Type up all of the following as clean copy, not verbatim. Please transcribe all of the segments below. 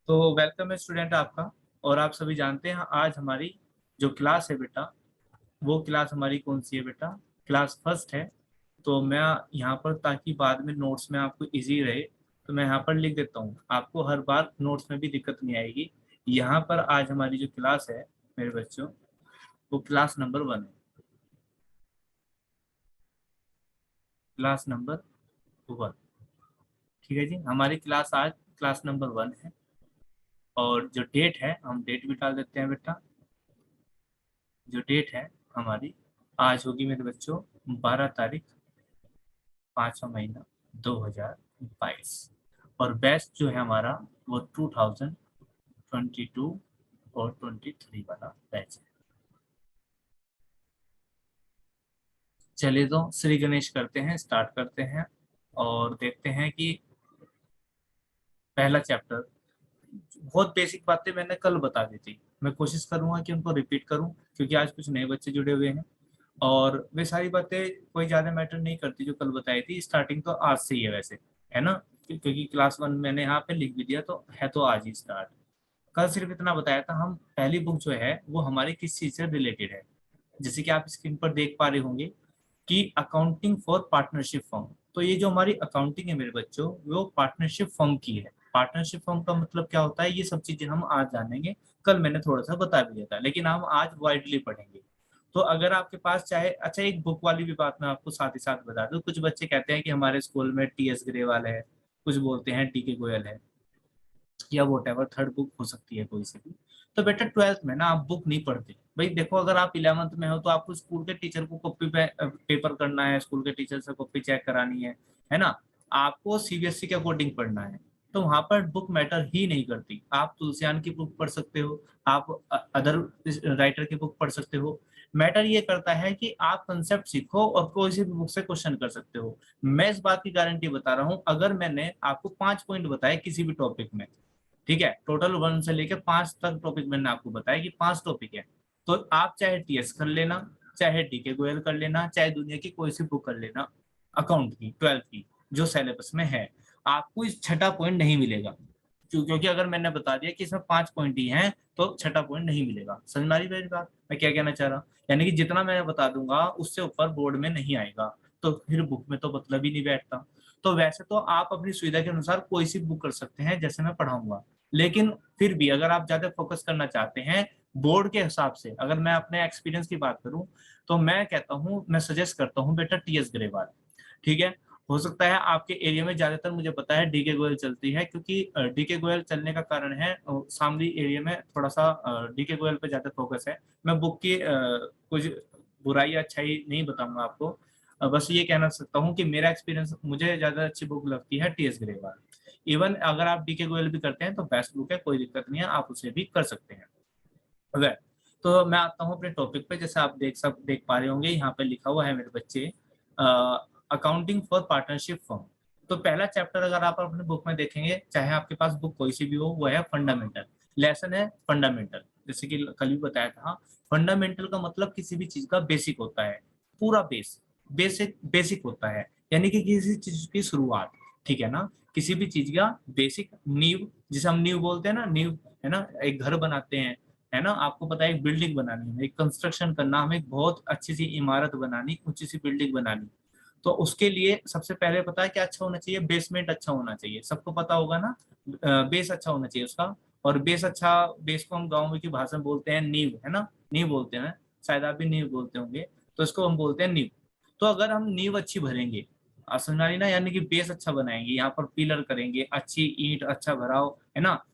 तो वेलकम है स्टूडेंट आपका। और आप सभी जानते हैं आज हमारी जो क्लास है बेटा, वो क्लास हमारी कौन सी है बेटा? क्लास फर्स्ट है। तो मैं यहाँ पर, ताकि बाद में नोट्स में आपको इजी रहे, तो मैं यहाँ पर लिख देता हूँ, आपको हर बार नोट्स में भी दिक्कत नहीं आएगी। यहाँ पर आज हमारी जो क्लास है मेरे बच्चों, वो क्लास नंबर 1 है। Class number 1। ठीक है जी, हमारी क्लास आज क्लास नंबर 1 है। और जो डेट है, हम डेट भी डाल देते हैं बेटा। जो डेट है हमारी आज होगी मेरे बच्चों 12 तारीख, 5वां महीना 2022। और बैच जो है हमारा वो 2022 और 23 वाला बैच है। चलिए तो श्री गणेश करते हैं, स्टार्ट करते हैं और देखते हैं कि पहला चैप्टर। बहुत बेसिक बातें मैंने कल बता दी थी, मैं कोशिश करूंगा कि उनको रिपीट करूं, क्योंकि आज कुछ नए बच्चे जुड़े हुए हैं। और वे सारी बातें कोई ज्यादा मैटर नहीं करती जो कल बताई थी। स्टार्टिंग तो आज से ही है वैसे, है ना? क्योंकि क्लास 1 मैंने यहाँ पे लिख भी दिया, तो है तो आज ही स्टार्ट। कल सिर्फ इतना बताया था, हम पहली बुक जो है वो हमारी किस चीज से रिलेटेड है। जैसे कि आप स्क्रीन पर देख पा रहे होंगे कि अकाउंटिंग फॉर पार्टनरशिप फर्म। तो ये जो हमारी अकाउंटिंग है मेरे बच्चों, वो पार्टनरशिप फर्म की है। पार्टनरशिप फर्म का मतलब क्या होता है, ये सब चीजें हम आज जानेंगे। कल मैंने थोड़ा सा बता भी दिया था, लेकिन हम आज वाइडली पढ़ेंगे। तो अगर आपके पास चाहे, अच्छा एक बुक वाली भी बात मैं आपको साथ ही साथ बता दूं। कुछ बच्चे कहते हैं कि हमारे स्कूल में टीएस ग्रेवाल है, कुछ बोलते हैं टीके गोयल है, या वोट एवर थर्ड बुक हो सकती है कोई सी भी। तो बेटा 12th में ना आप बुक नहीं पढ़ते। भाई देखो, अगर आप 11th में हो तो आपको स्कूल के टीचर को कॉपी पे पेपर करना है, स्कूल के टीचर से कॉपी चेक करानी है ना? आपको सीबीएसई के अकॉर्डिंग पढ़ना है। तो वहां पर बुक मैटर ही नहीं करती। आप तुलसियान की बुक पढ़ सकते हो, आप अदर राइटर की बुक पढ़ सकते हो। मैटर ये करता है कि आप कंसेप्ट सीखो और कोई सी भी बुक से क्वेश्चन कर सकते हो। मैं इस बात की गारंटी बता रहा हूँ, अगर मैंने आपको 5 पॉइंट बताए किसी भी टॉपिक में, ठीक है, टोटल 1 से लेकर 5 तक टॉपिक मैंने आपको बताया कि 5 टॉपिक है, तो आप चाहे टीएस कर लेना, चाहे डीके गोयल कर लेना, चाहे दुनिया की कोई सी बुक कर लेना अकाउंट की 12th की जो सिलेबस में है, आपको इस छठा पॉइंट नहीं मिलेगा। क्योंकि अगर मैंने बता दिया कि इसमें 5 पॉइंट ही हैं, तो छठा पॉइंट नहीं मिलेगा। समझ में आ रही मेरी बात, मैं क्या कहना चाह रहा? यानी कि जितना मैं बता दूंगा उससे ऊपर बोर्ड में नहीं आएगा, तो फिर बुक में तो मतलब ही नहीं बैठता। तो वैसे तो आप अपनी सुविधा के अनुसार कोई सी बुक कर सकते हैं जैसे मैं पढ़ाऊंगा, लेकिन फिर भी अगर आप ज्यादा फोकस करना चाहते हैं बोर्ड के हिसाब से, अगर मैं अपने एक्सपीरियंस की बात करूं, तो मैं कहता हूं, मैं सजेस्ट करता हूं बेटा टीएस ग्रेवाल। ठीक है, हो सकता है आपके एरिया में ज्यादातर, मुझे पता है डीके गोयल चलती है, क्योंकि डीके गोयल चलने का कारण है शामली एरिया में थोड़ा सा डीके गोयल पे ज्यादा फोकस है। मैं बुक की कुछ बुराई या अच्छाई नहीं बताऊंगा आपको, बस ये कहना सकता हूँ कि मेरा एक्सपीरियंस, मुझे ज्यादा अच्छी बुक लगती है टीएस ग्रेवाल। इवन अगर आप डीके गोयल भी करते हैं तो बेस्ट बुक है, कोई दिक्कत नहीं है, आप उसे भी कर सकते हैं। ओके, तो मैं आता हूँ अपने टॉपिक पे। जैसे आप देख पा रहे होंगे, यहाँ पे लिखा हुआ है मेरे बच्चे, अकाउंटिंग फॉर पार्टनरशिप फर्म। तो पहला चैप्टर अगर आप अपने बुक में देखेंगे, चाहे आपके पास बुक कोई सी भी हो, वो है फंडामेंटल। लेसन है फंडामेंटल, जैसे कि कल भी बताया था। फंडामेंटल का मतलब किसी भी चीज का बेसिक होता है, पूरा बेसिक बेसिक होता है, यानी कि किसी चीज की शुरुआत। ठीक है ना? किसी भी चीज का बेसिक नींव, जिसे हम नींव बोलते हैं ना, नींव, है ना? एक घर बनाते हैं, है ना? आपको पता है एक बिल्डिंग बनानी है, एक कंस्ट्रक्शन करना, हमें एक बहुत अच्छी सी इमारत बनानी, ऊंची सी बिल्डिंग बनानी, तो उसके लिए सबसे पहले पता है क्या अच्छा होना चाहिए? बेसमेंट अच्छा होना चाहिए, सबको पता होगा ना। बेस अच्छा होना चाहिए उसका। और बेस अच्छा, बेस को हम गाँव की भाषा में बोलते हैं नींव, है ना? नींव बोलते हैं, शायद आप भी नींव बोलते होंगे। तो इसको हम बोलते हैं नींव। तो अगर हम नींव अच्छी भरेंगे, समझ ना, यानी कि बेस अच्छा बनाएंगे, यहाँ पर पिलर करेंगे, अच्छी ईंट, अच्छा भराव, है ना?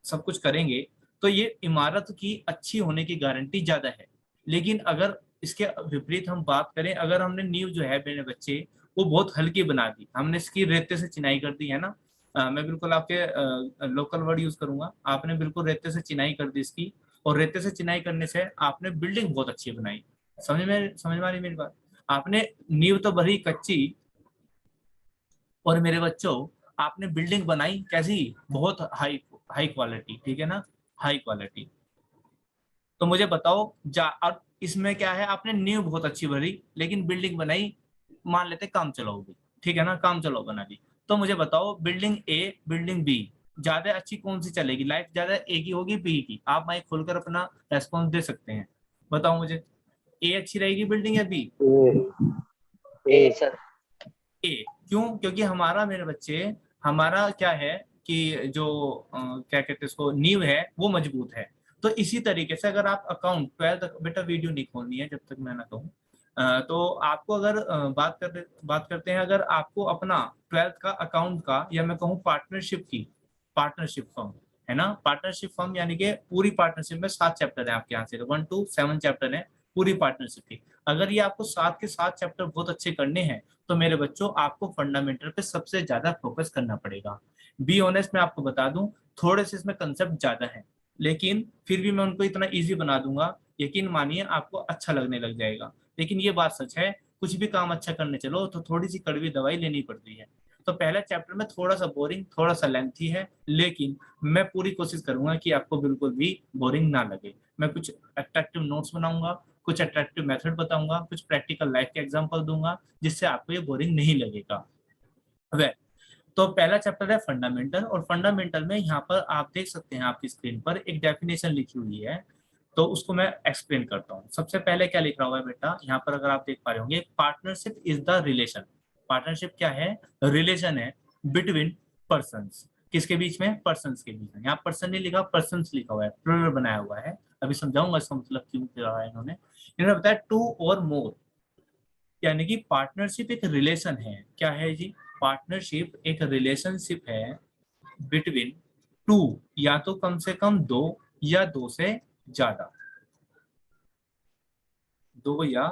सब कुछ करेंगे, तो ये इमारत की अच्छी होने की गारंटी ज्यादा है। लेकिन अगर इसके विपरीत हम बात करें, अगर हमने नींव जो है मेरे बच्चे, वो बहुत हल्की बना दी, हमने इसकी रेते से चिनाई कर दी, है ना? मैं बिल्कुल आपके लोकल वर्ड यूज करूंगा, आपने बिल्कुल रेते से चिनाई कर दी इसकी, और रेते से चिनाई करने से आपने बिल्डिंग बहुत अच्छी बनाई। समझ में आ रही मेरी बात? आपने नींव तो भरी कच्ची, और मेरे बच्चों आपने बिल्डिंग बनाई कैसी? बहुत हाई हाई क्वालिटी, ठीक है ना? High quality. तो मुझे बताओ जा, अब इसमें क्या है, आपने नींव बहुत अच्छी भरी लेकिन बिल्डिंग बनाई, मान लेते काम चलाओ भी, ठीक है ना? काम चलाओ बना दी। तो मुझे बताओ, बिल्डिंग ए, बिल्डिंग बी, ज्यादा अच्छी कौन सी चलेगी, लाइफ ज्यादा ए की होगी बी की? आप माइक खोलकर अपना रेस्पॉन्स दे सकते हैं, बताओ मुझे, ए अच्छी रहेगी बिल्डिंग या बी? ए सर। ए। क्यों? क्योंकि हमारा, मेरे बच्चे, हमारा क्या है कि जो क्या कहते हैं उसको, नींव है वो मजबूत है। तो इसी तरीके से अगर आप अकाउंट 12 बेटा वीडियो नहीं खोलनी है जब तक मैं ना कहूँ। तो आपको अगर बात करते हैं, अगर आपको अपना 12th का अकाउंट का, या मैं कहूँ पार्टनरशिप की, पार्टनरशिप फर्म है ना, पार्टनरशिप फर्म यानी कि पूरी पार्टनरशिप में 7 चैप्टर है आपके यहाँ से, 1 to 7 चैप्टर है पूरी पार्टनरशिप की। अगर ये आपको 7 के 7 चैप्टर बहुत अच्छे करने हैं तो मेरे बच्चों आपको फंडामेंटल पे सबसे ज्यादा फोकस करना पड़ेगा। बी ऑनेस्ट मैं आपको बता दूं, थोड़े से इसमें कंसेप्ट ज्यादा है, लेकिन फिर भी मैं उनको इतना इजी बना दूंगा, यकीन मानिए आपको अच्छा लगने लग जाएगा। लेकिन ये बात सच है, कुछ भी काम अच्छा करने चलो तो थोड़ी सी कड़वी दवाई लेनी पड़ती है। तो पहला चैप्टर में थोड़ा सा बोरिंग, थोड़ा सा लेंथी है, लेकिन मैं पूरी कोशिश करूंगा कि आपको बिल्कुल भी बोरिंग ना लगे। मैं कुछ अट्रैक्टिव नोट्स बनाऊंगा, कुछ अट्रैक्टिव मेथड बताऊंगा, कुछ प्रैक्टिकल लाइफ के एग्जांपल दूंगा, जिससे आपको ये बोरिंग नहीं लगेगा। वे तो पहला चैप्टर है फंडामेंटल, और फंडामेंटल में यहाँ पर आप देख सकते हैं आपकी स्क्रीन पर एक डेफिनेशन लिखी हुई है, तो उसको मैं एक्सप्लेन करता हूँ। सबसे पहले क्या लिख रहा हुआ है बेटा, यहाँ पर अगर आप देख पा रहे होंगे, partnership is the relation. Partnership क्या है? रिलेशन है बिटवीन पर्सन्स। किसके बीच में? पर्सन्स के बीच में। यहाँ पर्सन नहीं लिखा, पर्सन्स लिखा हुआ है, प्लूरल बनाया हुआ है। अभी समझाऊंगा इसका मतलब क्यों किया है इन्होंने बताया टू और मोर, यानी कि पार्टनरशिप एक रिलेशन है। क्या है जी? पार्टनरशिप एक रिलेशनशिप है बिटवीन टू, या तो कम से कम दो, या दो से ज्यादा, दो या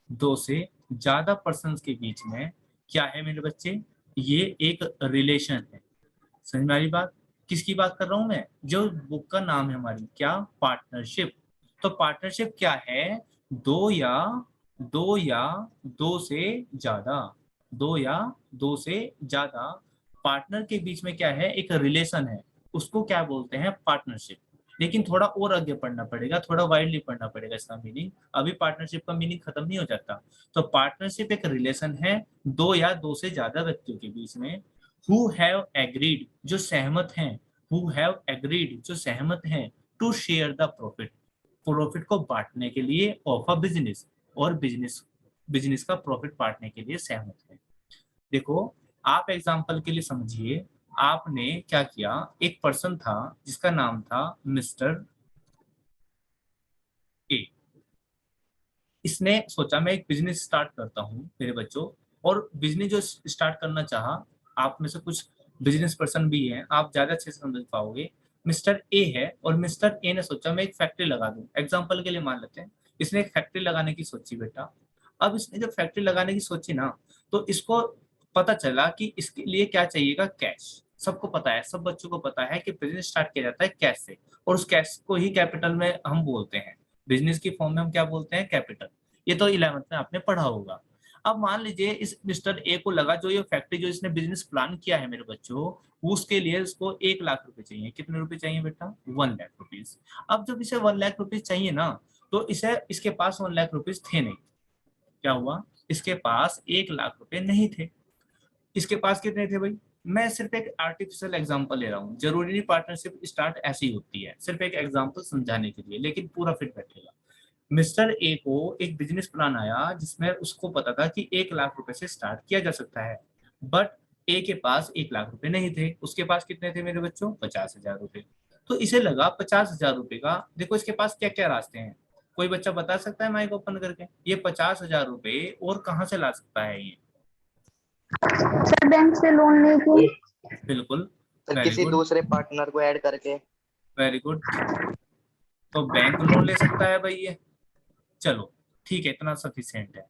दो से ज्यादा पर्सन्स के बीच में। क्या है मेरे बच्चे? ये एक रिलेशन है। समझ में आ रही बात? किसकी बात कर रहा हूं मैं? जो बुक का नाम है हमारी, क्या? पार्टनरशिप। तो पार्टनरशिप क्या है? दो या दो या दो से ज्यादा, दो या दो से ज्यादा पार्टनर के बीच में क्या है? एक रिलेशन है, उसको क्या बोलते हैं? पार्टनरशिप। लेकिन थोड़ा और आगे पढ़ना पड़ेगा, थोड़ा वाइडली पढ़ना पड़ेगा इसका मीनिंग, अभी पार्टनरशिप का मीनिंग खत्म नहीं हो जाता। तो पार्टनरशिप एक रिलेशन है दो या दो से ज्यादा व्यक्तियों के बीच में, हु हैव एग्रीड, जो सहमत हैं, हु हैव एग्रीड, जो सहमत हैं, to share the profit, profit को बांटने के लिए, ऑफ अ बिजनेस, और बिजनेस बिजनेस का प्रॉफिट बांटने के लिए सहमत है। देखो, आप एग्जांपल के लिए समझिए, आपने क्या किया, एक पर्सन था जिसका नाम था मिस्टर ए। इसने सोचा मैं एक बिजनेस स्टार्ट करता हूँ मेरे बच्चों, और बिजनेस जो स्टार्ट करना चाहा, आप में से कुछ बिजनेस पर्सन भी हैं, आप ज्यादा अच्छे से समझ पाओगे। मिस्टर ए है, और मिस्टर ए ने सोचा मैं एक फैक्ट्री लगा दूं, एग्जांपल के लिए मान लेते हैं। इसने एक फैक्ट्री लगाने की सोची बेटा। अब इसने जब फैक्ट्री लगाने की सोची ना, तो इसको पता चला कि इसके लिए क्या चाहिएगा? कैश। सबको पता है, सब बच्चों को पता है कि बिजनेस स्टार्ट किया जाता है कैश से, और उस कैश को ही कैपिटल में हम बोलते हैं। बिजनेस की फॉर्म में हम क्या बोलते हैं? कैपिटल। ये तो 11th में आपने पढ़ा होगा। अब मान लीजिए इस मिस्टर ए को लगा, जो ये फैक्ट्री जो इसने बिजनेस प्लान किया है मेरे बच्चों, उसके लिए उसको 1 लाख रुपए चाहिए। कितने रुपए चाहिए बेटा? 1 लाख रुपीज। अब जब इसे 1 लाख रुपीज चाहिए ना, तो इसे, इसके पास 1 लाख रुपीज थे नहीं। क्या हुआ? इसके पास 1 लाख रुपए नहीं थे। इसके पास कितने थे भाई? मैं सिर्फ एक आर्टिफिशियल एग्जांपल ले रहा हूँ, जरूरी नहीं पार्टनरशिप स्टार्ट ऐसी होती है, सिर्फ एक एग्जांपल समझाने के लिए, लेकिन पूरा फिट बैठेगा। मिस्टर ए को एक बिजनेस प्लान आया जिसमें उसको पता था कि 1 लाख रुपए से स्टार्ट किया जा सकता है, बट ए के पास 1 लाख रुपए नहीं थे। उसके पास कितने थे मेरे बच्चों? 50,000 रुपए। तो इसे लगा 50,000 रुपए का, देखो इसके पास क्या क्या रास्ते हैं, कोई बच्चा बता सकता है माइक ओपन करके? ये 50,000 रुपए और कहाँ से ला सकता है ये? सर बैंक से लोन लेके। बिल्कुल। सर वेरी किसी गुड, दूसरे पार्टनर को ऐड करके। Very good. तो बैंक लोन ले सकता है भाई ये, चलो ठीक है, इतना सफिशियंट है।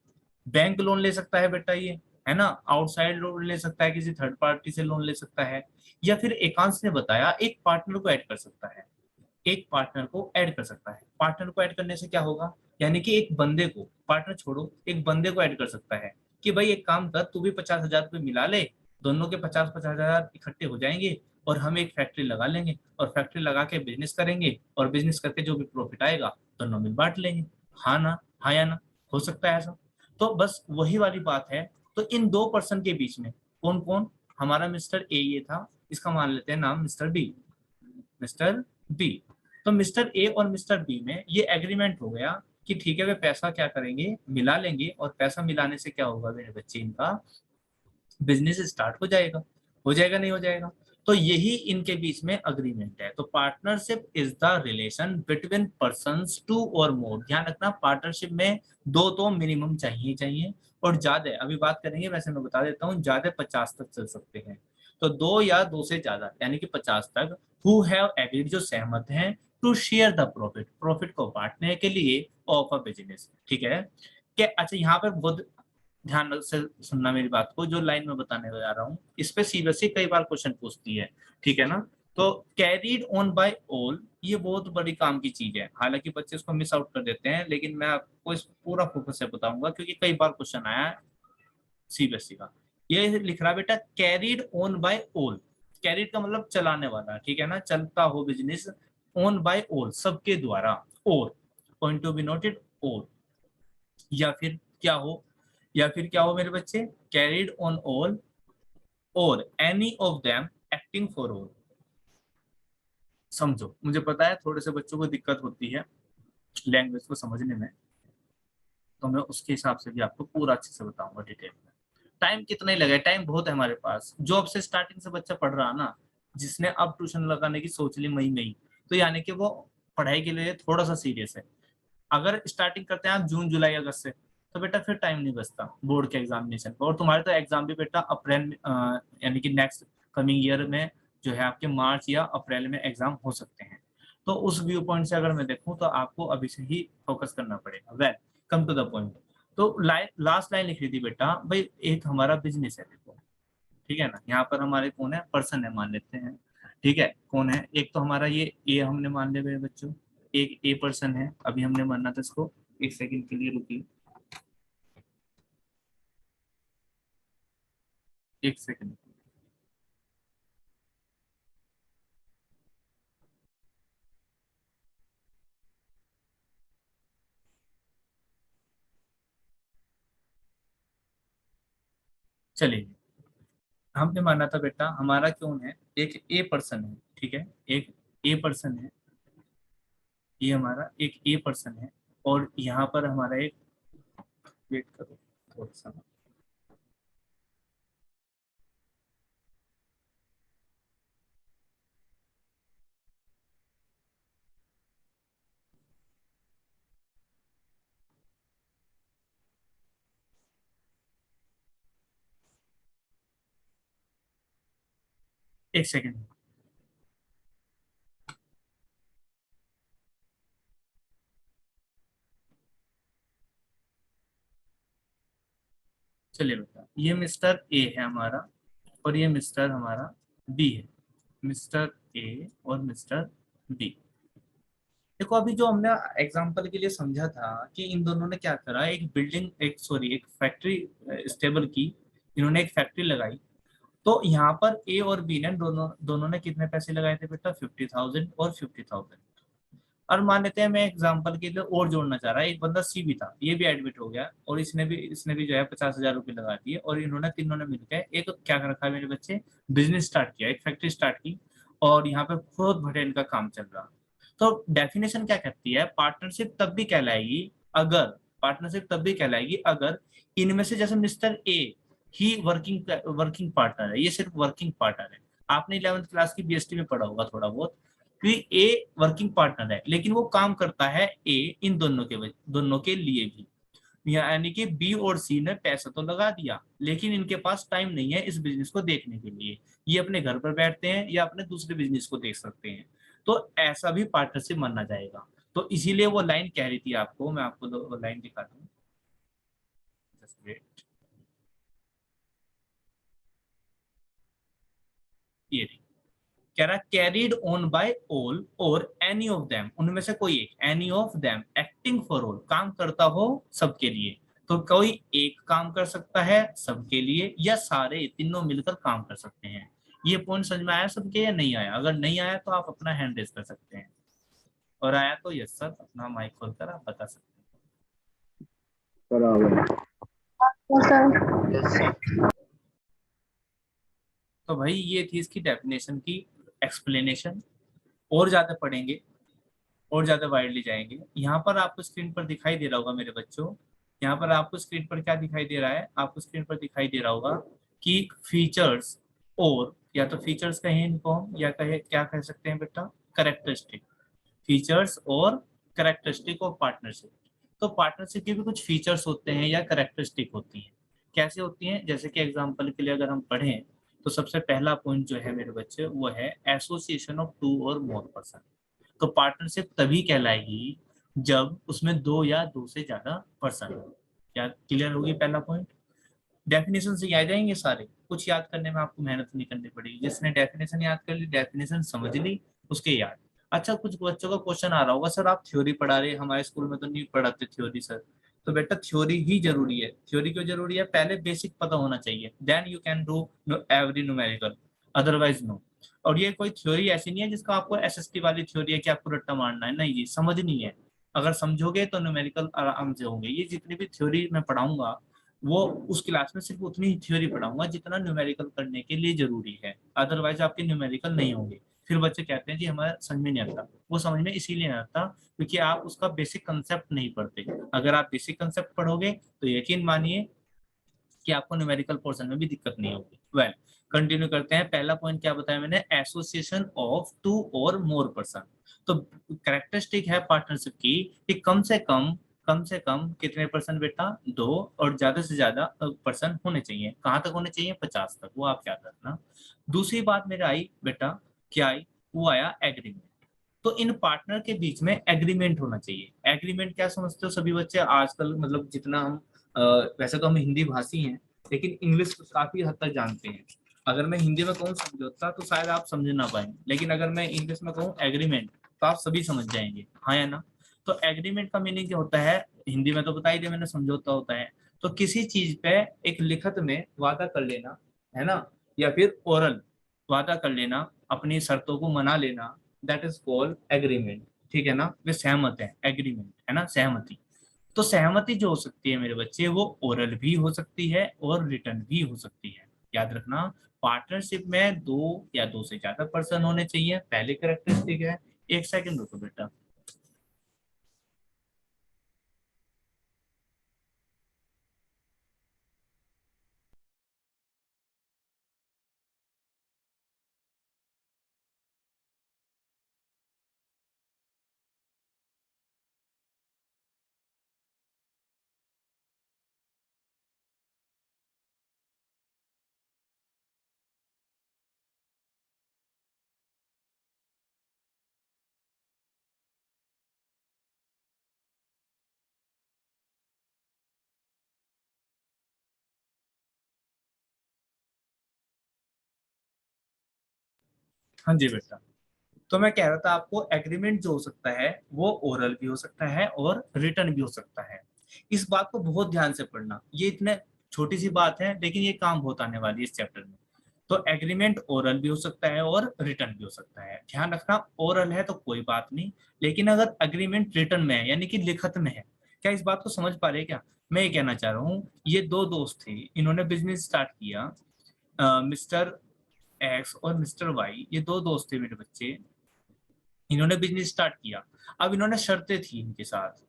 बैंक लोन ले सकता है बेटा ये, है ना? आउटसाइड लोन ले सकता है, किसी थर्ड पार्टी से लोन ले सकता है, या फिर एकांश ने बताया एक पार्टनर को ऐड कर सकता है। एक पार्टनर को ऐड कर सकता है। पार्टनर को ऐड करने से क्या होगा? यानी कि एक बंदे को, पार्टनर छोड़ो, एक बंदे को ऐड कर सकता है कि भाई एक काम कर, तू भी 50,000 रुपये मिला ले, दोनों के 50-50,000 इकट्ठे हो जाएंगे, और हम एक फैक्ट्री लगा लेंगे, और फैक्ट्री लगा के बिजनेस करेंगे, और बिजनेस करके जो भी प्रॉफिट आएगा दोनों में बांट लेंगे। हाँ ना? हाँ या ना? हो सकता है ऐसा? तो बस वही वाली बात है। तो इन दो पर्सन के बीच में कौन कौन? हमारा मिस्टर ए ये था, इसका मान लेते हैं नाम मिस्टर बी, मिस्टर बी। तो मिस्टर ए और मिस्टर बी में ये एग्रीमेंट हो गया कि ठीक है वे पैसा क्या करेंगे, मिला लेंगे, और पैसा मिलाने से क्या होगा मेरे बच्चे, इनका बिजनेस स्टार्ट हो जाएगा नहीं हो जाएगा। तो यही इनके बीच में अग्रीमेंट है। तो partnership is the relation between persons two और मोर। ध्यान रखना, पार्टनरशिप में दो तो मिनिमम चाहिए, और ज्यादा अभी बात करेंगे, वैसे मैं बता देता हूँ, ज्यादा 50 तक चल सकते हैं। तो दो या दो से ज्यादा यानी कि 50 तक, हु हैव एग्रीड, जो सहमत हैं, to share the profit, profit को बांटने के लिए ऑफ अ बिजनेस। ठीक है क्या? अच्छा, यहाँ पर बहुत ध्यान से सुनना मेरी बात को, जो लाइन में बताने जा रहा हूँ इस पे सीबीएसई कई बार क्वेश्चन पूछती है, ठीक है ना। तो कैरीड ऑन बाय ऑल, ये बहुत बड़ी काम की चीज है, हालांकि बच्चे इसको मिस आउट कर देते हैं, लेकिन मैं आपको इस पूरा फोकस से बताऊंगा क्योंकि कई बार क्वेश्चन आया है सीबीएसई का। ये लिख रहा बेटा carried on by all, carried का मतलब चलाने वाला, ठीक है ना, चलता हो बिजनेस, ऑन बाय ऑल, सबके द्वारा, और पॉइंट टू बी नोटेड, और या फिर क्या हो, या फिर क्या हो मेरे बच्चे, कैरिड ऑन ऑल और any of them acting for all. समझो, मुझे पता है थोड़े से बच्चों को दिक्कत होती है लैंग्वेज को समझने में, तो मैं उसके हिसाब से भी आपको पूरा अच्छे से बताऊंगा डिटेल में। टाइम कितना ही लगे, टाइम बहुत है हमारे पास। जो अब से स्टार्टिंग से बच्चा पढ़ रहा ना, जिसने अब ट्यूशन लगाने की सोच ली मई में ही, तो यानी कि वो पढ़ाई के लिए थोड़ा सा सीरियस है। अगर स्टार्टिंग करते हैं आप जून जुलाई अगस्त से, तो बेटा फिर टाइम नहीं बचता बोर्ड के एग्जामिनेशन पर, और तुम्हारे तो एग्जाम भी बेटा अप्रैल में यानी कि नेक्स्ट कमिंग ईयर में जो है आपके मार्च या अप्रैल में एग्जाम हो सकते हैं। तो उस व्यू पॉइंट से अगर मैं देखूं तो आपको अभी से ही फोकस करना पड़ेगा। Well, come to the point. तो लास्ट लाइन लिख रही थी बेटा भाई, एक हमारा बिजनेस है देखो, ठीक है ना, यहाँ पर हमारे कौन है, पर्सन है मान लेते हैं, ठीक है, कौन है, एक तो हमारा ये हमने मान लिया मेरे बच्चों, एक ए पर्सन है, अभी हमने मानना था इसको, एक सेकंड के लिए रुकिए, एक सेकंड, चलिए। हमने माना था बेटा हमारा कौन है, एक ए पर्सन है, ठीक है, एक ए पर्सन है, ये हमारा एक ए पर्सन है, और यहाँ पर हमारा एक, वेट करो थोड़ा सा, एक सेकंड, चलिए बेटा, ये मिस्टर ए है हमारा, और ये मिस्टर हमारा बी है, मिस्टर ए और मिस्टर बी। देखो अभी जो हमने एग्जांपल के लिए समझा था कि इन दोनों ने क्या करा, एक बिल्डिंग, एक सॉरी एक फैक्ट्री स्टेबल की, इन्होंने एक फैक्ट्री लगाई। तो यहाँ पर ए और बी ने दोनों दोनों ने कितने पैसे लगाए थे बेटा, 50,000 और 50,000। और मान लेते हैं, मैं एग्जांपल के लिए और जोड़ना चाह रहा है, एक बंदा सी भी था, ये भी एडमिट हो गया, और इसने भी जो है 50,000 रुपये लगा दिए, और इन्होंने तीनों ने मिलकर एक क्या कर रखा है मेरे बच्चे, बिजनेस स्टार्ट किया, एक फैक्ट्री स्टार्ट की, और यहाँ पे बहुत बढ़िया इनका काम चल रहा। तो डेफिनेशन क्या कहती है, पार्टनरशिप तब भी कहलाएगी अगर, पार्टनरशिप तब भी कहलाएगी अगर इनमें से, जैसे mister A he working working partner है, ये सिर्फ वर्किंग पार्टनर है, आपने 11th क्लास की बीएसटी में पढ़ा होगा थोड़ा बहुत, क्योंकि ए वर्किंग पार्टनर है लेकिन वो काम करता है ए इन दोनों के लिए भी, यानी कि बी और सी ने पैसा तो लगा दिया लेकिन इनके पास टाइम नहीं है इस बिजनेस को देखने के लिए, ये अपने घर पर बैठते हैं या अपने दूसरे बिजनेस को देख सकते हैं, तो ऐसा भी पार्टनरशिप माना जाएगा। तो इसीलिए वो लाइन कह रही थी आपको, मैं आपको वो लाइन दिखा दूं, जस्ट वेट, ये रही, कह रहा कैरीड ऑन बाय ऑल और एनी ऑफ देम, उनमें से कोई एक, any of them acting for all, काम करता हो सबके लिए। तो कोई एक काम कर सकता है सबके लिए, या सारे तीनों मिलकर काम कर सकते हैं। ये पॉइंट समझ में आया सबके या नहीं आया? अगर नहीं आया तो आप अपना हैंड रेज कर सकते हैं, और आया तो यस सर अपना माइक खोलकर आप बता सकते बराबर। तो सर हैं। तो भाई ये थी इसकी डेफिनेशन की एक्सप्लेनेशन। और ज्यादा पढ़ेंगे और ज्यादा वाइडली जाएंगे। यहाँ पर आपको स्क्रीन पर दिखाई दे रहा होगा मेरे बच्चों, यहाँ पर आपको स्क्रीन पर क्या दिखाई दे रहा है, आपको स्क्रीन पर दिखाई दे रहा होगा कि फीचर्स, और या तो फीचर्स कहें इनको हम, या कहे क्या कह सकते हैं बेटा, करेक्टरिस्टिक। फीचर्स और करेक्टरिस्टिक ऑफ पार्टनरशिप। तो पार्टनरशिप के भी कुछ फीचर्स होते हैं या करेक्टरिस्टिक होती हैं। कैसे होती हैं, जैसे कि एग्जांपल के लिए अगर हम पढ़ें तो सबसे पहला पॉइंट जो है मेरे बच्चे वो है एसोसिएशन ऑफ टू और मोर पर्सन। तो पार्टनरशिप तभी कहलाएगी जब उसमें दो या दो से ज्यादा पर्सन हो। क्या क्लियर होगी पहला पॉइंट? डेफिनेशन से याद जाएंगे सारे, कुछ याद करने में आपको मेहनत नहीं करनी पड़ेगी। जिसने डेफिनेशन याद कर ली, डेफिनेशन समझ ली, उसके याद। अच्छा, कुछ बच्चों का क्वेश्चन आ रहा होगा, सर आप थ्योरी पढ़ा रहे हैं, हमारे स्कूल में तो नहीं पढ़ाते थ्योरी सर। तो बेटा थ्योरी ही जरूरी है। थ्योरी क्यों जरूरी है? पहले बेसिक पता होना चाहिए, then you can do every numerical, otherwise no. और ये कोई थ्योरी ऐसी नहीं है जिसका आपको एसएसटी वाली थ्योरी है कि आपको रट्टा मारना है, नहीं जी, समझनी है। अगर समझोगे तो न्यूमेरिकल आराम से होंगे। ये जितनी भी थ्योरी मैं पढ़ाऊंगा वो उस क्लास में सिर्फ उतनी ही थ्योरी पढ़ाऊंगा जितना न्यूमेरिकल करने के लिए जरूरी है, अदरवाइज आपके न्यूमेरिकल नहीं होंगे। फिर बच्चे कहते हैं जी हमारा समझ में नहीं आता। वो समझ में इसीलिए नहीं आता क्योंकि आप उसका बेसिक कंसेप्ट नहीं पढ़ते। अगर आप बेसिक कंसेप्ट पढ़ोगे तो यकीन मानिए कि आपको न्यूमेरिकल पोर्शन में भी दिक्कत नहीं होगी। वेल, कंटिन्यू करते हैं। पहला पॉइंट क्या बताया मैंने, एसोसिएशन ऑफ टू और मोर पर्सन। तो कैरेक्टरिस्टिक है पार्टनरशिप की कि कम से कम कितने पर्सन बेटा, दो, और ज्यादा से ज्यादा पर्सन होने चाहिए। कहाँ तक होने चाहिए? 50 तक। वो आप याद रखना। दूसरी बात मेरे आई बेटा, क्या आई? वो आया एग्रीमेंट। तो इन पार्टनर के बीच में एग्रीमेंट होना चाहिए। एग्रीमेंट क्या समझते हो सभी बच्चे आजकल? मतलब जितना हम वैसे तो हम हिंदी भाषी हैं लेकिन इंग्लिश काफी हद तक जानते हैं। अगर मैं हिंदी में कहूँ समझौता तो शायद आप समझ ना पाए, लेकिन अगर मैं इंग्लिश में कहूँ एग्रीमेंट तो आप सभी समझ जाएंगे, हाँ या ना? तो एग्रीमेंट का मीनिंग क्या होता है? हिंदी में तो बता ही दिया मैंने, समझौता होता है। तो किसी चीज पे एक लिखत में वादा कर लेना, है ना, या फिर ओरल वादा कर लेना, अपनी शर्तों को मना लेना, दैट इज कॉल्ड एग्रीमेंट। ठीक है ना? वे सहमत है, एग्रीमेंट है ना, सहमति। तो सहमति जो हो सकती है मेरे बच्चे, वो ओरल भी हो सकती है और रिटर्न भी हो सकती है। याद रखना, पार्टनरशिप में दो या दो से ज्यादा पर्सन होने चाहिए, पहले कैरेक्टरिस्टिक है। एक सेकंड रुको बेटा। हाँ जी बेटा, तो मैं कह रहा था आपको, एग्रीमेंट जो हो सकता है वो ओरल भी हो सकता है और रिटर्न भी हो सकता है। इस बात को बहुत ध्यान से पढ़ना, ये इतने छोटी सी बात है लेकिन ये काम बहुत आने वाली है इस चैप्टर में। तो एग्रीमेंट ओरल भी हो सकता है और रिटर्न भी हो सकता है। ध्यान रखना, ओरल है तो कोई बात नहीं, लेकिन अगर एग्रीमेंट रिटर्न में है यानी कि लिखत में है, क्या इस बात को समझ पा रहे क्या? मैं ये कहना चाह रहा हूँ, ये दो दोस्त थे, इन्होंने बिजनेस स्टार्ट किया। मिस्टर एक्स और मिस्टर वाई, ये दो दोस्त थे मेरे बच्चे, इन्होंने बिजनेस स्टार्ट किया। अब इन्होंने शर्तें थी इनके साथ।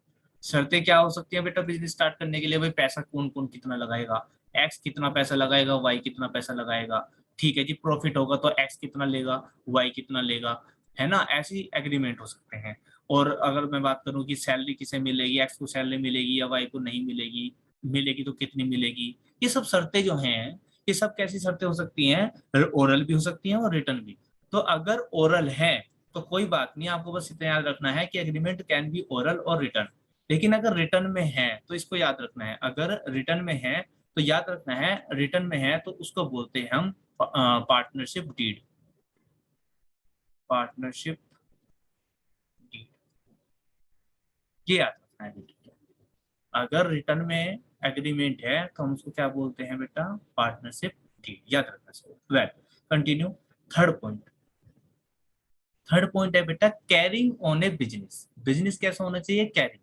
शर्तें क्या हो सकती हैं बेटा बिजनेस स्टार्ट करने के लिए? भाई पैसा कौन कौन कितना लगाएगा, एक्स कितना पैसा लगाएगा, वाई कितना पैसा लगाएगा। ठीक है जी, प्रॉफिट होगा तो एक्स कितना लेगा, वाई कितना लेगा, है ना? ऐसी एग्रीमेंट हो सकते हैं। और अगर मैं बात करूं कि सैलरी किसे मिलेगी, एक्स को सैलरी मिलेगी या वाई को नहीं मिलेगी, मिलेगी तो कितनी मिलेगी, ये सब शर्तें जो हैं, ये सब कैसी शर्तें हो सकती हैं? ओरल भी हो सकती हैं और रिटर्न भी। तो अगर ओरल है तो कोई बात नहीं, आपको बस इतना याद रखना है कि एग्रीमेंट कैन बी ओरल और रिटर्न। लेकिन अगर रिटर्न में है तो इसको याद रखना है, अगर रिटर्न में है तो याद रखना है, रिटर्न में है तो उसको बोलते हैं हम पार्टनरशिप डीड। पार्टनरशिप डीड, ये याद रखना है बेटा। अगर रिटर्न में एग्रीमेंट है तो हम उसको क्या बोलते हैं बेटा? पार्टनरशिप डीड, याद रखना। Well, continue. Third point, third point है बेटा carrying on A business. Business कैसा होना चाहिए? कैरिंग।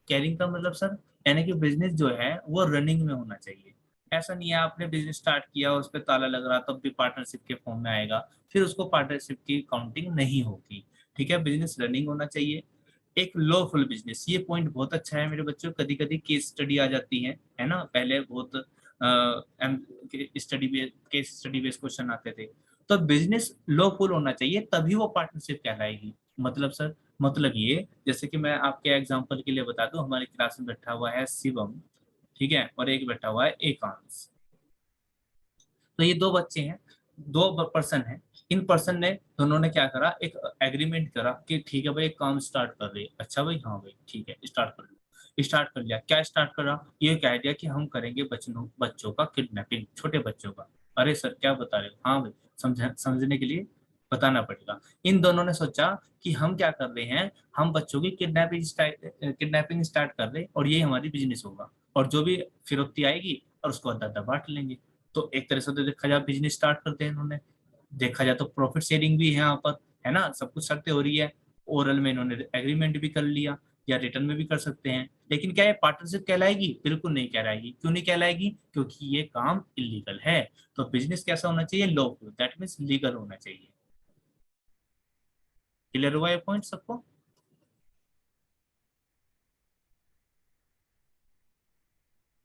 कैरिंग का मतलब सर, यानी कि बिजनेस जो है वो रनिंग में होना चाहिए। ऐसा नहीं है आपने बिजनेस स्टार्ट किया उस पर ताला लग रहा तब भी पार्टनरशिप के फॉर्म में आएगा, फिर उसको पार्टनरशिप की काउंटिंग नहीं होगी। ठीक है, बिजनेस रनिंग होना चाहिए, एक लॉफुल बिजनेस। ये पॉइंट बहुत अच्छा है मेरे बच्चों, कभी कभी केस स्टडी आ जाती है ना, पहले बहुत केस स्टडी बेस्ड क्वेश्चन आते थे। तो बिजनेस लॉफुल होना चाहिए तभी वो पार्टनरशिप कहलाएगी। मतलब सर, मतलब ये, जैसे कि मैं आपके एग्जांपल के लिए बता दूं, हमारी क्लास में बैठा हुआ है शिवम, ठीक है, और एक बैठा हुआ है एकांश। तो ये दो बच्चे हैं, दो पर्सन है। इन पर्सन ने दोनों ने क्या करा, एक एग्रीमेंट करा कि ठीक है भाई काम स्टार्ट कर रहे। अच्छा भाई, हाँ भाई ठीक है स्टार्ट कर लो। स्टार्ट कर लिया, क्या स्टार्ट करा, ये कह दिया कि हम करेंगे बच्चों का किडनैपिंग, छोटे बच्चों का। अरे सर क्या बता रहे हो, हाँ भाई समझने के लिए बताना पड़ेगा। इन दोनों ने सोचा कि हम क्या कर रहे हैं, हम बच्चों की किडनैपिंग स्टार्ट कर रहे और ये हमारी बिजनेस होगा, और जो भी फिरौती आएगी और उसको आधा आधा बांट लेंगे। तो एक तरह से तो देखा जाए बिजनेस स्टार्ट करते हैं इन्होंने, देखा जाए तो प्रॉफिट शेयरिंग भी है यहाँ पर, है ना, सब कुछ शर्तें हो रही है। ओरल में इन्होंने एग्रीमेंट भी कर लिया, या रिटर्न में भी कर सकते हैं। लेकिन क्या ये पार्टनरशिप कहलाएगी? बिल्कुल नहीं कहलाएगी। क्यों नहीं कहलाएगी? क्योंकि ये काम इलीगल है। तो बिजनेस कैसा होना चाहिए? लॉफुल, दैट मीन्स लीगल होना चाहिए। क्लियर हुआ ये पॉइंट सबको?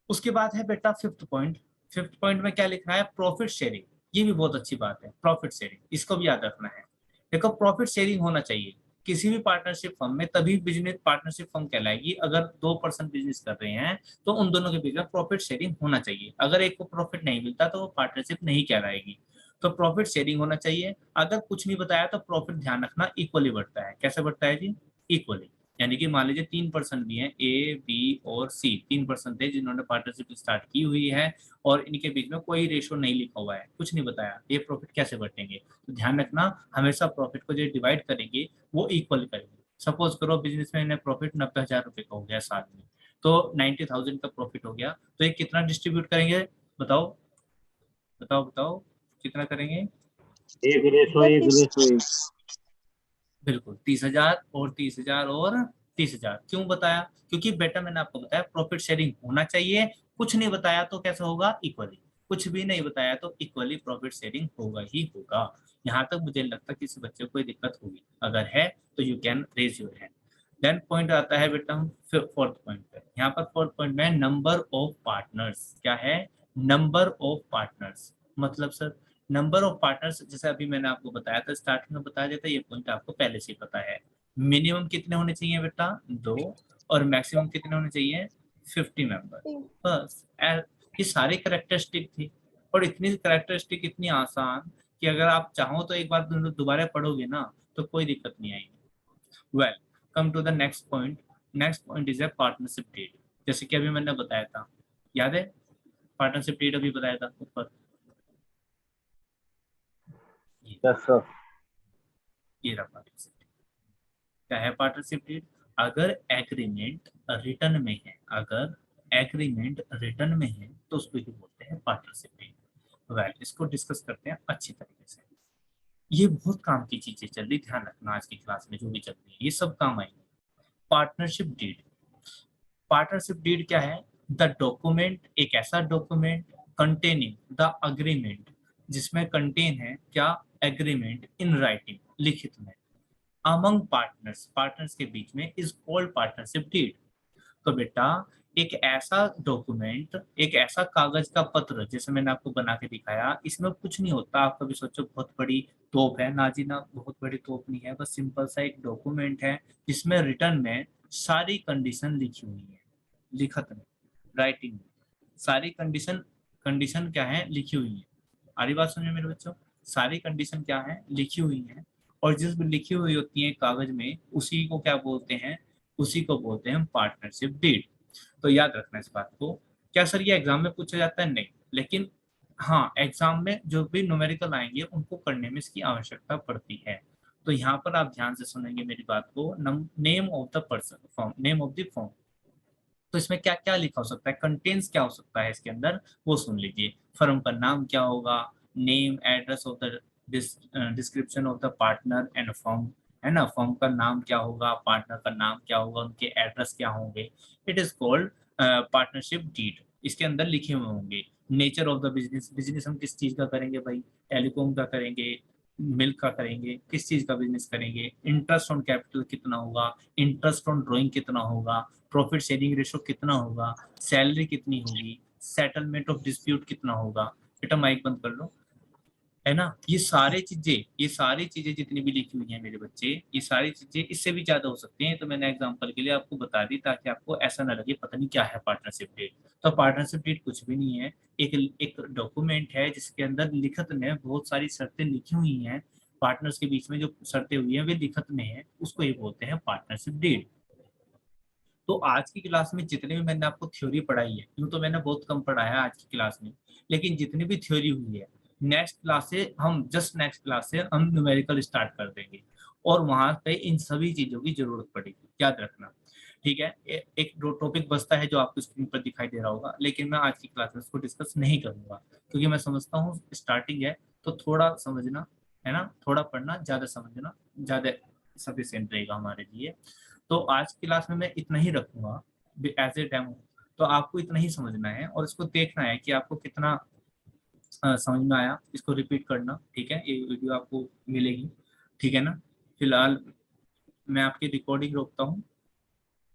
उसके बाद है बेटा फिफ्थ पॉइंट। फिफ्थ पॉइंट में क्या लिख रहा है? Profit sharing. ये भी बहुत अच्छी बात है, प्रॉफिट शेयरिंग, इसको भी याद रखना है। देखो, प्रॉफिट शेयरिंग होना चाहिए किसी भी पार्टनरशिप फर्म में, तभी बिजनेस पार्टनरशिप फर्म कहलाएगी। अगर दो पर्सन बिजनेस कर रहे हैं तो उन दोनों के बीच में प्रॉफिट शेयरिंग होना चाहिए। अगर एक को प्रॉफिट नहीं मिलता तो वो पार्टनरशिप नहीं कहलाएगी। तो प्रॉफिट शेयरिंग होना चाहिए। अगर कुछ नहीं बताया तो प्रॉफिट ध्यान रखना इक्वली बढ़ता है। कैसे बढ़ता है जी? इक्वली। यानी कि मान लीजिए तीन पर्सन भी हैं, ए बी और सी, तीन पर्सन थे जिन्होंने पार्टनरशिप स्टार्ट की हुई है, और इनके बीच में कोई रेशो नहीं लिखा हुआ है, कुछ नहीं बताया, ये प्रॉफिट कैसे बटेंगे? तो ध्यान रखना, हमेशा प्रॉफिट को जो डिवाइड करेंगे वो इक्वल करेंगे। सपोज करो बिजनेस में इन्हें प्रॉफिट 90,000 रुपए का हो गया साल में, तो 90,000 का प्रॉफिट हो गया, तो ये कितना डिस्ट्रीब्यूट करेंगे? बताओ बताओ बताओ, कितना करेंगे? एक रेशो एक रेशो एक। बिल्कुल, 30,000 और 30,000 और 30,000। क्यों बताया? क्योंकि बेटा मैंने आपको बताया प्रॉफिट शेयरिंग होना चाहिए। कुछ नहीं बताया तो कैसा होगा? इक्वली। कुछ भी नहीं बताया तो इक्वली प्रॉफिट शेयरिंग होगा ही होगा। यहाँ तक मुझे लगता है किसी बच्चे को कोई दिक्कत होगी, अगर है तो you can raise your hand. Then point आता है बेटा हम फोर्थ पॉइंट पे। यहाँ पर फोर्थ पॉइंट में नंबर ऑफ पार्टनर्स। क्या है? Number of partners. मतलब सर, नंबर ऑफ पार्टनर्स, जैसे अभी मैंने आपको बताया था, स्टार्टिंग में बताया जाता है, ये पॉइंट आपको पहले से ही पता है। मिनिमम कितने होने चाहिए बेटा? 2। और मैक्सिमम कितने होने चाहिए? 50 मेंबर। बस ये सारी करेक्टरिस्टिक थी, और इतनी करेक्टरिस्टिक इतनी आसान कि अगर आप चाहो तो एक बार दोबारा पढ़ोगे ना तो कोई दिक्कत नहीं आएगी। Well, come to the next point. Next point is a partnership deed. जैसे कि अभी मैंने बताया था, याद है? पार्टनरशिप डीड अभी बताया था ऊपर, यस सर। ये रहा पार्टनरशिप। क्या है पार्टनरशिप डीड? अगर एग्रीमेंट रिटर्न में है, अगर एग्रीमेंट रिटर्न में है तो उसको ही बोलते हैं पार्टनरशिप डीड। वेल, इसको डिस्कस करते हैं अच्छी तरीके से। ये बहुत काम की चीजें चल रही, ध्यान रखना, आज की क्लास में जो भी चल रही है ये सब काम आएंगे। Partnership deed. पार्टनरशिप डीड क्या है? द डॉक्यूमेंट, एक ऐसा डॉक्यूमेंट कंटेनिंग द अग्रीमेंट, जिसमें कंटेन है क्या? एग्रीमेंट इन राइटिंग, लिखित में, अमंग पार्टनर्स, पार्टनर्स के बीच में, इज कॉल्ड पार्टनरशिप डीड। तो बेटा, एक ऐसा डॉक्यूमेंट, एक ऐसा कागज का पत्र, जैसे मैंने आपको बना के दिखाया, इसमें कुछ नहीं होता। आप कभी सोचो बहुत बड़ी तोप है, ना जी ना, बहुत बड़ी तोप नहीं है, बस सिंपल सा एक डॉक्यूमेंट है जिसमें रिटर्न में सारी कंडीशन लिखी हुई है, लिखत में, राइटिंग में, सारी कंडीशन। कंडीशन क्या है? लिखी हुई है। आरी बात समझे मेरे बच्चों? सारी कंडीशन क्या है? लिखी हुई है। और जिस भी लिखी हुई होती है कागज में, उसी को क्या बोलते हैं? उसी को बोलते हैं पार्टनरशिप डीड। तो याद रखना इस बात को। क्या सर ये एग्जाम में पूछा जाता है? नहीं, लेकिन हाँ, एग्जाम में जो भी न्यूमेरिकल आएंगे उनको करने में इसकी आवश्यकता पड़ती है। तो यहाँ पर आप ध्यान से सुनेंगे मेरी बात को। Name of the person, form, name of the form. तो इसमें क्या क्या लिखा हो सकता है, कंटेंट्स क्या हो सकता है इसके अंदर, वो सुन लीजिए। फर्म का नाम क्या होगा, name, address of the, description of the partner and firm, है ना, फर्म का नाम क्या होगा, पार्टनर का नाम क्या होगा, उनके एड्रेस क्या होंगे। It is called partnership deed. इसके अंदर लिखे हुए होंगे nature of the business, business हम किस चीज का करेंगे भाई, टेलीकॉम का करेंगे, मिल्क का करेंगे, किस चीज का बिजनेस करेंगे, इंटरेस्ट ऑन कैपिटल कितना होगा, इंटरेस्ट ऑन ड्रॉइंग कितना होगा, प्रॉफिट शेयरिंग रेशो कितना होगा, सैलरी कितनी होगी, सेटलमेंट ऑफ डिस्प्यूट कितना होगा। बेटा माइक बंद कर लो, है ना। ये सारी चीजें जितनी भी लिखी हुई हैं मेरे बच्चे, ये सारी चीजें इससे भी ज्यादा हो सकती हैं। तो मैंने एग्जांपल के लिए आपको बता दी ताकि आपको ऐसा ना लगे पता नहीं क्या है पार्टनरशिप डीड। तो पार्टनरशिप डीड कुछ भी नहीं है, एक डॉक्यूमेंट है जिसके अंदर लिखत में बहुत सारी शर्तें लिखी हुई हैं, पार्टनर्स के बीच में जो शर्तें हुई हैं वे लिखत में है, उसको ये बोलते हैं पार्टनरशिप डीड। तो आज की क्लास में जितने भी मैंने आपको थ्योरी पढ़ाई है, यूं तो मैंने बहुत कम पढ़ाया है आज की क्लास में, लेकिन जितनी भी थ्योरी हुई है नेक्स्ट क्लास से हम न्यूमेरिकल स्टार्ट कर देंगे और वहां पे इन सभी चीजों की जरूरत पड़ेगी, याद रखना। ठीक है, एक दो टॉपिक बचता है जो आपको स्क्रीन पर दिखाई दे रहा होगा, लेकिन मैं आज की क्लास में उसको डिस्कस नहीं करूंगा क्योंकि मैं समझता हूँ स्टार्टिंग है तो थोड़ा समझना, है ना, थोड़ा पढ़ना, ज्यादा समझना ज्यादा सफिशिएंट रहेगा हमारे लिए। तो आज की क्लास में मैं इतना ही रखूंगा एज ए डेमो। तो आपको इतना ही समझना है और इसको देखना है कि आपको कितना समझ में आया, इसको रिपीट करना। ठीक है, ये वीडियो आपको मिलेगी, ठीक है ना। फिलहाल मैं आपकी रिकॉर्डिंग रोकता हूँ।